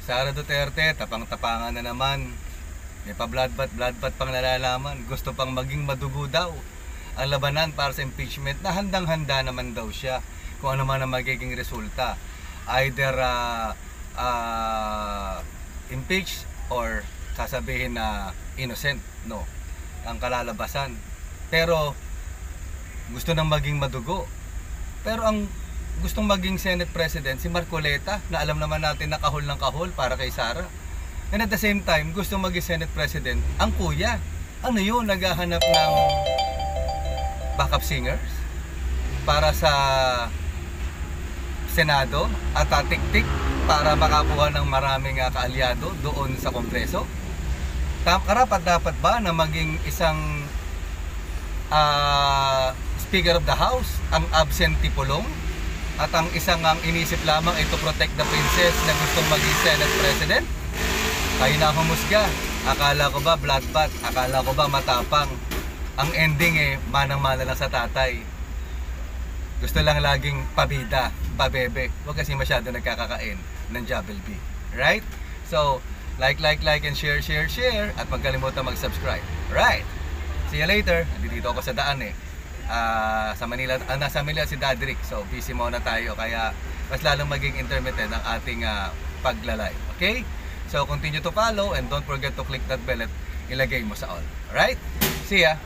Sara Duterte, tapang-tapangan na naman. May pa-bloodbath pang nalalaman. Gusto pang maging madugo daw ang labanan para sa impeachment na handang-handa naman daw siya kung ano man ang magiging resulta. Either impeach or sasabihin na innocent, no, ang kalalabasan. Pero gusto nang maging madugo. Pero ang gustong maging Senate President si Marcoleta, na alam naman natin na kahol ng kahol para kay Sara. And at the same time, gusto maging Senate President ang kuya. Ano yun? Naghahanap ng backup singers para sa Senado at tatik-tik para makakuha ng maraming kaalyado doon sa Kongreso. Karapat dapat ba na maging isang Speaker of the House ang absentee pulong at ang isang ang inisip lamang ay to protect the princess na gustong maging Senate President? Kayo na humusga. Akala ko ba bloodbath? Akala ko ba matapang? Ang ending manang-mana lang sa tatay. Gusto lang laging pabida, pabebe. Huwag kasi masyado nagkakakain ng Jollibee. Right? So, like and share. At huwag kalimutan mag-subscribe. Right? See you later. Dito ako sa daan sa Manila, nasa Manila si Dadrick. So, busy muna tayo. Kaya, mas lalong maging intermittent ang ating paglalay. Okay? So, continue to follow and don't forget to click that bell at ilagay mo sa all. Alright? See ya!